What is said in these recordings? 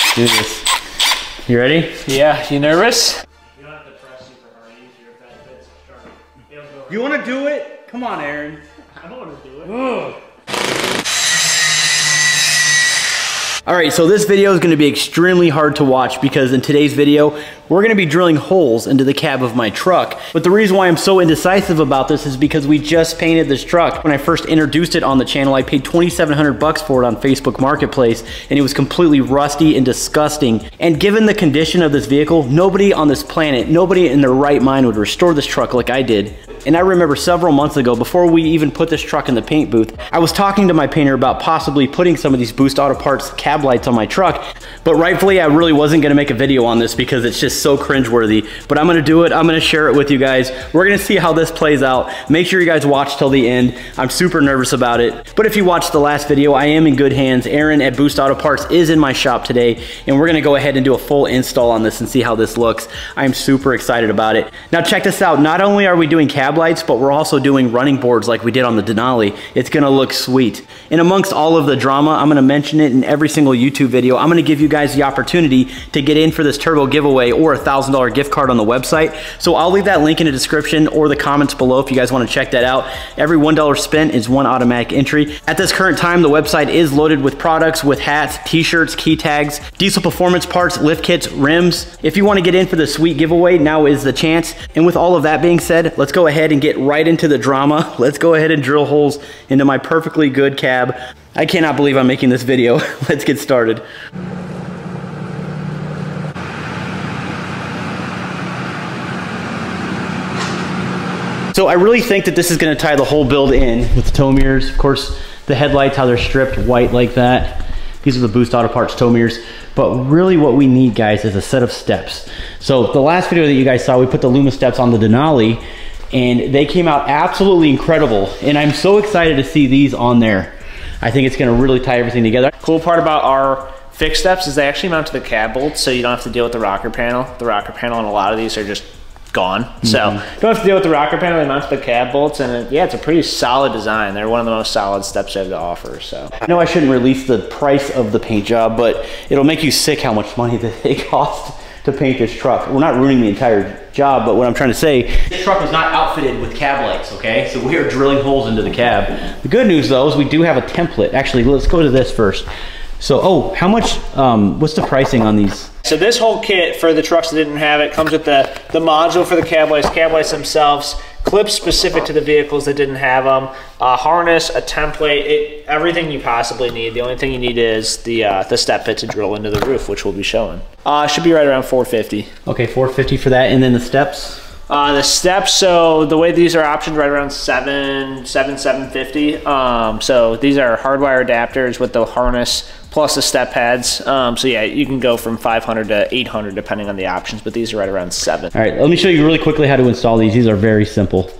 Let's do this. You ready? Yeah, you nervous? You don't have to press super hard. Easier if that fits sharp. You want to do it? Come on, Aaron. I don't want to do it. Ugh. All right, so this video is going to be extremely hard to watch because in today's video, we're going to be drilling holes into the cab of my truck. But the reason why I'm so indecisive about this is because we just painted this truck. When I first introduced it on the channel, I paid $2,700 for it on Facebook Marketplace, and it was completely rusty and disgusting. And given the condition of this vehicle, nobody on this planet, nobody in their right mind would restore this truck like I did. And I remember several months ago, before we even put this truck in the paint booth, I was talking to my painter about possibly putting some of these Boost Auto Parts cab lights on my truck. But rightfully, I really wasn't gonna make a video on this because it's just so cringeworthy. But I'm gonna do it, I'm gonna share it with you guys. We're gonna see how this plays out. Make sure you guys watch till the end. I'm super nervous about it. But if you watched the last video, I am in good hands. Aaron at Boost Auto Parts is in my shop today, and we're gonna go ahead and do a full install on this and see how this looks. I'm super excited about it. Now check this out, not only are we doing cab lights, but we're also doing running boards like we did on the Denali. It's gonna look sweet. And amongst all of the drama, I'm gonna mention it in every single YouTube video. I'm gonna give you guys the opportunity to get in for this turbo giveaway or a $1,000 gift card on the website. So I'll leave that link in the description or the comments below if you guys wanna check that out. Every $1 spent is one automatic entry. At this current time, the website is loaded with products, with hats, t-shirts, key tags, diesel performance parts, lift kits, rims. If you wanna get in for the sweet giveaway, now is the chance. And with all of that being said, let's go ahead and get right into the drama. Let's go ahead and drill holes into my perfectly good cab. I cannot believe I'm making this video. Let's get started. So I really think that this is gonna tie the whole build in with the tow mirrors. Of course, the headlights, how they're stripped white like that. These are the Boost Auto Parts tow mirrors. But really what we need, guys, is a set of steps. So the last video that you guys saw, we put the Luma steps on the Denali, and they came out absolutely incredible. And I'm so excited to see these on there. I think it's gonna really tie everything together. Cool part about our fixed steps is they actually mount to the cab bolts, so you don't have to deal with the rocker panel. The rocker panel on a lot of these are just gone. So you don't have to deal with the rocker panel, they mount to the cab bolts, and yeah, it's a pretty solid design. They're one of the most solid steps I have to offer, so. I know I shouldn't release the price of the paint job, but it'll make you sick how much money that they cost to paint this truck. We're not ruining the entire job, but what I'm trying to say, this truck was not outfitted with cab lights, okay? So we are drilling holes into the cab. The good news though is we do have a template. Actually, let's go to this first. So, oh, how much, what's the pricing on these? So this whole kit for the trucks that didn't have it comes with the module for the cab lights themselves, clips specific to the vehicles that didn't have them, a harness, a template, everything you possibly need. The only thing you need is the step bit to drill into the roof, which we'll be showing. Should be right around $450. Okay, $450 for that, and then the steps? The steps, so the way these are optioned, right around $750. So these are hardwire adapters with the harness plus the step pads. So yeah, you can go from 500 to 800 depending on the options, but these are right around $700. All right, let me show you really quickly how to install these. These are very simple.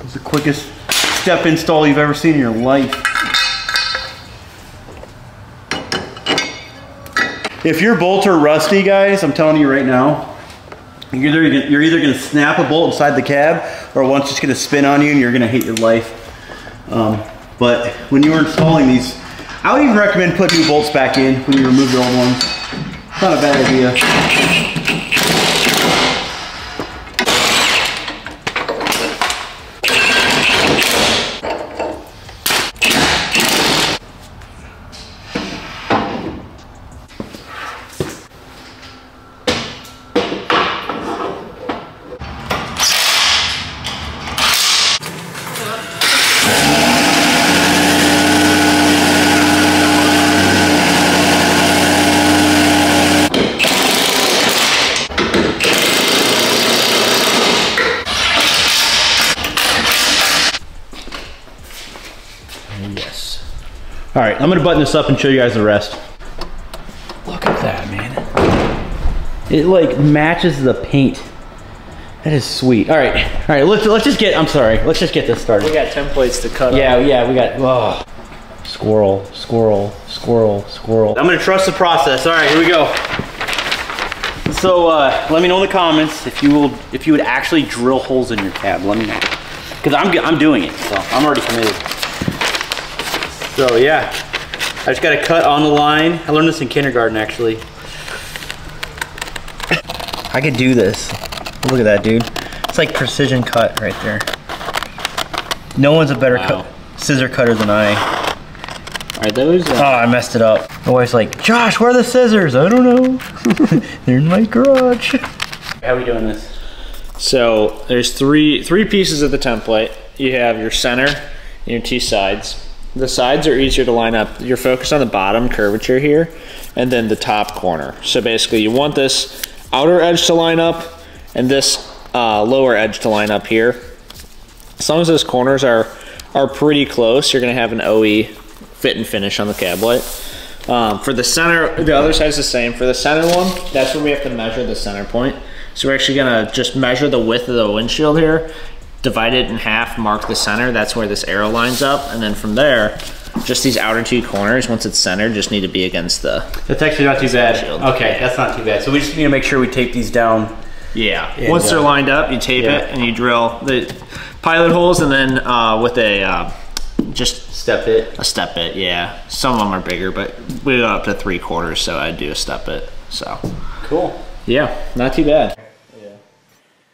It's the quickest step install you've ever seen in your life. If your bolts are rusty, guys, I'm telling you right now, you're either gonna snap a bolt inside the cab, or one's just gonna spin on you and you're gonna hate your life. But when you were installing these, I would even recommend putting new bolts back in when you remove the old ones. It's not a bad idea. Yes. All right, I'm gonna button this up and show you guys the rest. Look at that, man. It like matches the paint. That is sweet. All right. Let's just get. I'm sorry. Let's just get this started. We got templates to cut. Yeah, off. yeah. We got. Oh. Squirrel. I'm gonna trust the process. All right, here we go. So let me know in the comments if you would actually drill holes in your cab. Let me know, because I'm doing it. So I'm already committed. So yeah, I just got to cut on the line. I learned this in kindergarten actually. I could do this. Look at that, dude. It's like precision cut right there. No one's a better scissor cutter than I. Are those? Oh, I messed it up. My wife's like, Josh, where are the scissors? I don't know. They're in my garage. How are we doing this? So there's three pieces of the template. You have your center and your two sides. The sides are easier to line up. You're focused on the bottom curvature here, and then the top corner. So basically, you want this outer edge to line up, and this lower edge to line up here. As long as those corners are pretty close, you're gonna have an OE fit and finish on the cab light. For the center, the other side is the same. For the center one, that's where we have to measure the center point. So we're actually gonna just measure the width of the windshield here, divide it in half, mark the center. That's where this arrow lines up. And then from there, just these outer two corners, once it's centered, just need to be against the That's actually not too bad. windshield. Okay, that's not too bad. So we just need to make sure we tape these down. Yeah. And, Once they're lined up, you tape it and you drill the pilot holes, and then with a just Step it. a step bit. Yeah, some of them are bigger, but we go up to 3/4, so I do a step bit. So Cool. yeah, not too bad. Yeah.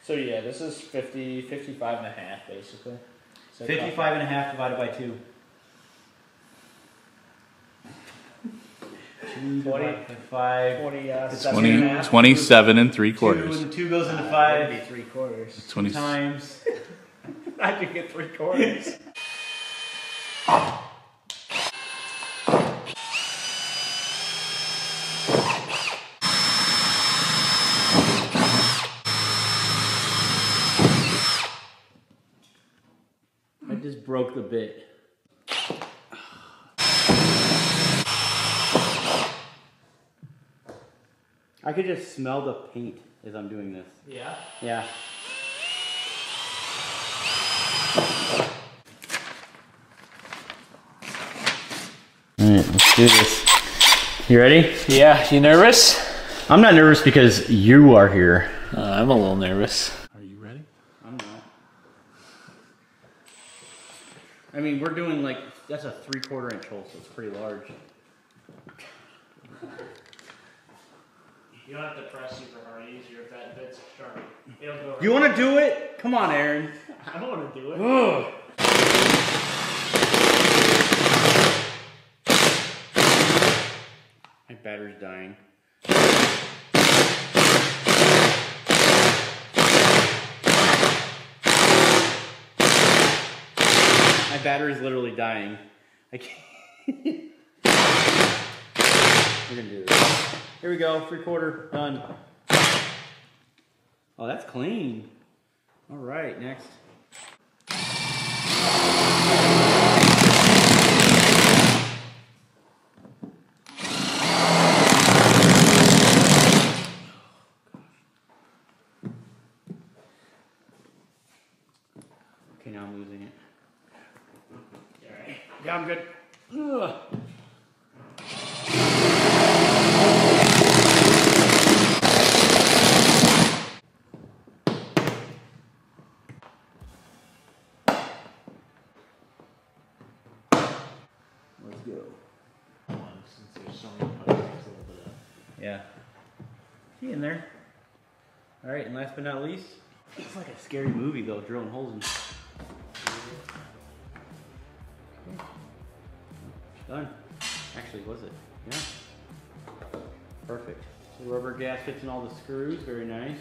So yeah, this is 55 and a half basically. So 55 and a half divided by 2. 5. 27 and 3/4. 2 and 2 goes into 5. That'd be 3/4. 20. Times. I could get 3/4. I just broke the bit. I could just smell the paint as I'm doing this. Yeah. Yeah. Alright, let's do this. You ready? Yeah. You nervous? I'm not nervous because you are here. I'm a little nervous. Are you ready? I'm not. I mean, we're doing like, that's a 3/4 inch hole, so it's pretty large. You don't have to press super hard. Easier if that bit's sharp. It'll go. You want to do it? Come on, Aaron. I don't want to do it. Ugh. My battery's dying. My battery's literally dying. I can't. We're gonna do this. Here we go, 3/4 done. Oh, that's clean. All right, next. Okay, now I'm losing it. All right. Yeah, I'm good. Ugh. Let's go. Since there's so many pipes, it's a little bit of. Yeah. See in there. All right, and last but not least, it's like a scary movie though, drilling holes in. Done. Actually, was it? Yeah. Perfect. So rubber gaskets and all the screws, very nice.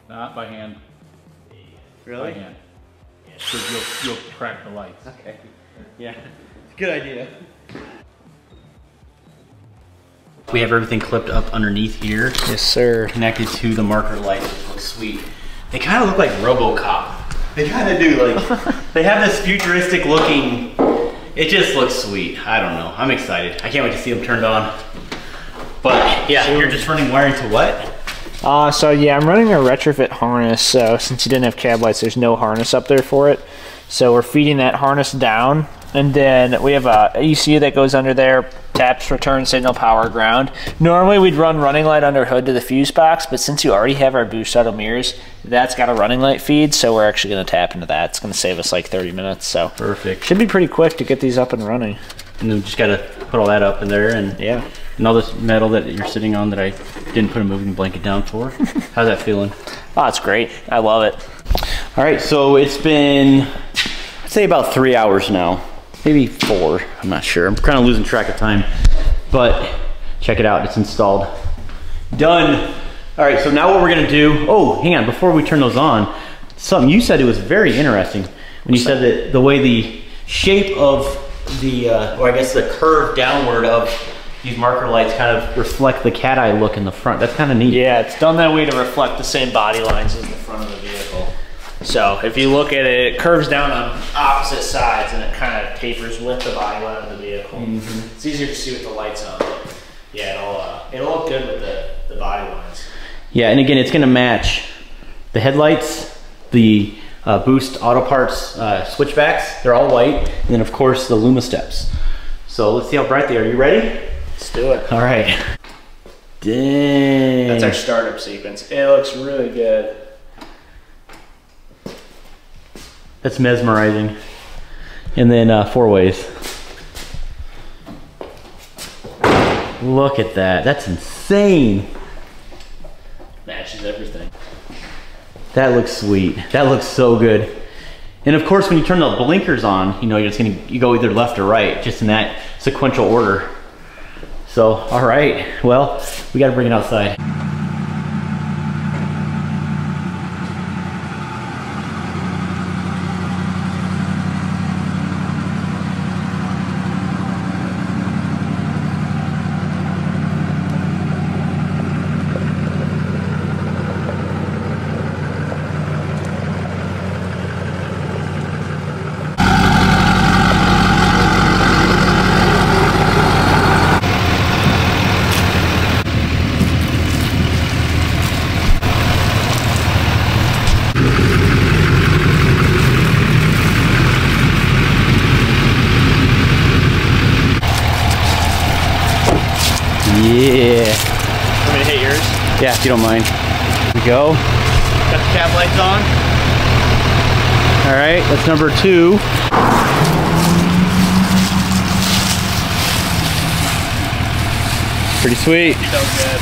Not by hand. Really? By hand. Because you'll crack the lights. Okay. Yeah. It's a good idea. We have everything clipped up underneath here. Yes, sir. Connected to the marker lights, which looks sweet. They kind of look like RoboCop. They kind of do, like, they have this futuristic looking, it just looks sweet. I don't know, I'm excited. I can't wait to see them turned on. But yeah, you're just running wiring to what? So yeah, I'm running a retrofit harness. So since you didn't have cab lights, there's no harness up there for it. So we're feeding that harness down, and then we have a ECU that goes under there, taps return signal, power, ground. Normally we'd run running light under hood to the fuse box, but since you already have our boost auto mirrors, that's got a running light feed, so we're actually going to tap into that. It's going to save us like 30 minutes. So perfect. Should be pretty quick to get these up and running. And then we just got to put all that up in there, and yeah. And all this metal that you're sitting on that I didn't put a moving blanket down for. How's that feeling? Oh, it's great. I love it. All right, so it's been, I'd say about 3 hours now. Maybe 4, I'm not sure. I'm kind of losing track of time. But check it out, it's installed. Done. All right, so now what we're gonna do, oh, hang on, before we turn those on, something you said it was very interesting when you said that the way the shape of the, or I guess the curve downward of these marker lights kind of reflect the cat eye look in the front. That's kind of neat. Yeah, it's done that way to reflect the same body lines as the front of the vehicle. So if you look at it, it curves down on opposite sides and it kind of tapers with the body line of the vehicle. Mm-hmm. It's easier to see with the lights on, but yeah, it'll look good with the body lines. Yeah, and again, it's gonna match the headlights, the Boost Auto Parts switchbacks. They're all white, and then of course the Luma steps. So let's see how bright they are. You ready? Let's do it. All right. Dang. That's our startup sequence. It looks really good. That's mesmerizing. And then 4 ways. Look at that. That's insane. Matches everything. That looks sweet. That looks so good. And of course, when you turn the blinkers on, you know, you go either left or right, just in that sequential order. So, all right. Well, we got to bring it outside. Yeah. Want me to hit yours? Yeah, if you don't mind. Here we go. Got the cab lights on. All right, that's number 2. Pretty sweet. So good.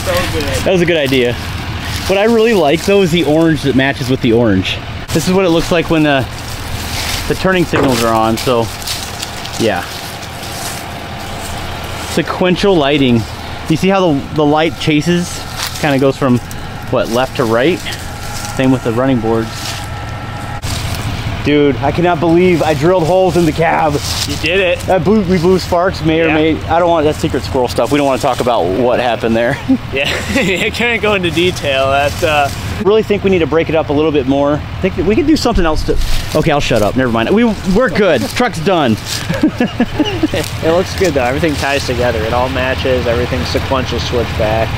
So good. That was a good idea. What I really like though is the orange that matches with the orange. This is what it looks like when the turning signals are on, so yeah. Sequential lighting. You see how the light chases? Kind of goes from, what, left to right? Same with the running boards. Dude, I cannot believe I drilled holes in the cab. You did it. We blew sparks, may or may, I don't want, that's secret squirrel stuff. We don't want to talk about what happened there. Yeah, I can't go into detail. I really think we need to break it up a little bit more. I think that we could do something else to, okay, I'll shut up, never mind. We're good, truck's done. It looks good though, everything ties together. It all matches, everything's sequential switchback.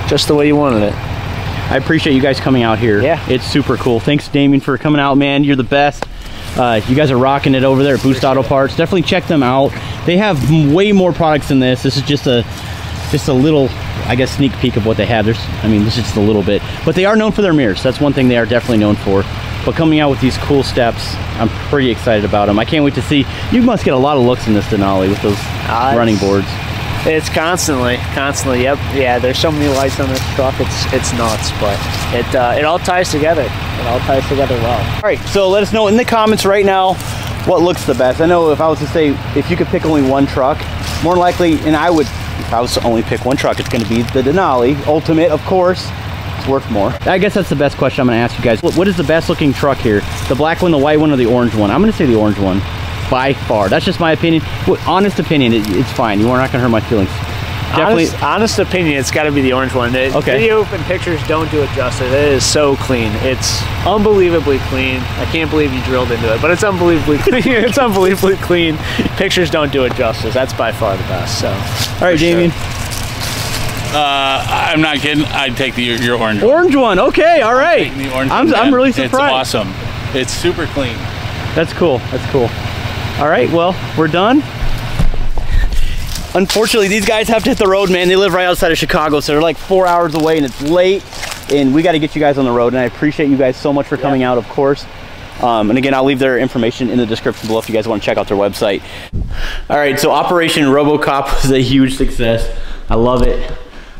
Just the way you wanted it. I appreciate you guys coming out here. Yeah. It's super cool. Thanks, Damien, for coming out, man. You're the best. You guys are rocking it over there at Boost Auto Parts. Definitely check them out. They have way more products than this. This is just a little, I guess, sneak peek of what they have. I mean, this is just a little bit. But they are known for their mirrors. That's one thing they are definitely known for. But coming out with these cool steps, I'm pretty excited about them. I can't wait to see. You must get a lot of looks in this Denali with those running boards. It's constantly, yep. Yeah, there's so many lights on this truck, it's nuts, but it all ties together. It all ties together well. All right, so let us know in the comments right now what looks the best. I know if I was to say, if you could pick only one truck, more likely, and I would, if I was to only pick one truck, it's gonna be the Denali Ultimate, of course. It's worth more. I guess that's the best question I'm gonna ask you guys. What is the best looking truck here? The black one, the white one, or the orange one? I'm gonna say the orange one. By far. That's just my opinion. Honest opinion, it's fine. You are not gonna hurt my feelings. Definitely. Honest opinion, it's got to be the orange one. Okay. Video and pictures don't do it justice. It is so clean. It's unbelievably clean. I can't believe you drilled into it, but it's unbelievably clean. It's unbelievably clean. Pictures don't do it justice. That's by far the best. So, all right, Damien. I'm not kidding. I'd take your orange one. Orange one, okay, all right. The orange one, I'm really surprised. It's awesome. It's super clean. That's cool, that's cool. All right, well, we're done. Unfortunately, these guys have to hit the road, man. They live right outside of Chicago, so they're like 4 hours away and it's late. And we got to get you guys on the road. And I appreciate you guys so much for coming out, of course. And again, I'll leave their information in the description below if you guys want to check out their website. All right, so Operation RoboCop was a huge success. I love it.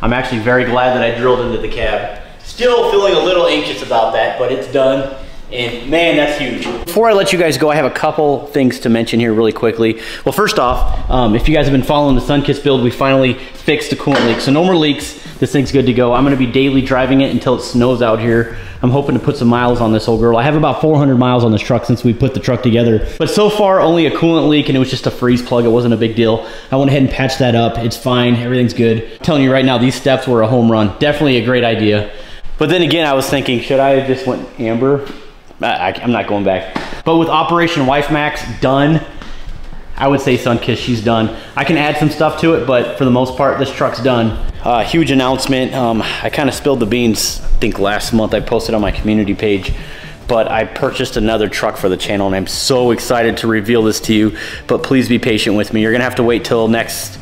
I'm actually very glad that I drilled into the cab. Still feeling a little anxious about that, but it's done. And man, that's huge. Before I let you guys go, I have a couple things to mention here really quickly. Well, first off, if you guys have been following the Sunkist build, we finally fixed the coolant leak. So no more leaks. This thing's good to go. I'm gonna be daily driving it until it snows out here. I'm hoping to put some miles on this old girl. I have about 400 miles on this truck since we put the truck together. But so far, only a coolant leak, and it was just a freeze plug. It wasn't a big deal. I went ahead and patched that up. It's fine, everything's good. I'm telling you right now, these steps were a home run. Definitely a great idea. But then again, I was thinking, should I have just went amber? I'm not going back. But with Operation Wife Max done, I would say Sunkist, she's done. I can add some stuff to it, but for the most part, this truck's done. Huge announcement. I kind of spilled the beans, I think last month I posted on my community page, but I purchased another truck for the channel and I'm so excited to reveal this to you, but please be patient with me. You're gonna have to wait till next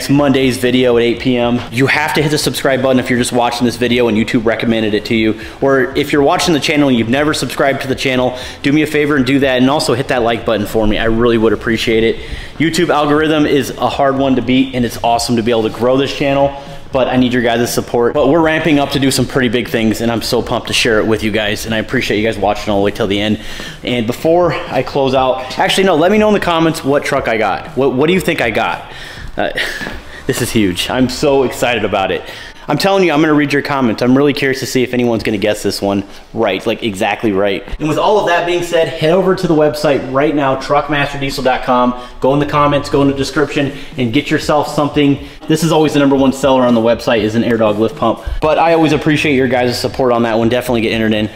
Monday's video at 8 p.m. You have to hit the subscribe button if you're just watching this video and YouTube recommended it to you. Or if you're watching the channel and you've never subscribed to the channel, do me a favor and do that, and also hit that like button for me. I really would appreciate it. YouTube algorithm is a hard one to beat, and it's awesome to be able to grow this channel, but I need your guys' support. But we're ramping up to do some pretty big things, and I'm so pumped to share it with you guys, and I appreciate you guys watching all the way till the end. And before I close out, actually no, let me know in the comments what truck I got. What do you think I got? This is huge. I'm so excited about it. I'm telling you, I'm gonna read your comments. I'm really curious to see if anyone's gonna guess this one right, like exactly right. And with all of that being said, head over to the website right now, truckmasterdiesel.com. Go in the comments, go in the description, and get yourself something. This is always the #1 seller on the website, is an AirDog lift pump. But I always appreciate your guys' support on that one. Definitely get entered in.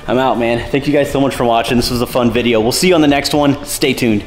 I'm out, man. Thank you guys so much for watching. This was a fun video. We'll see you on the next one. Stay tuned.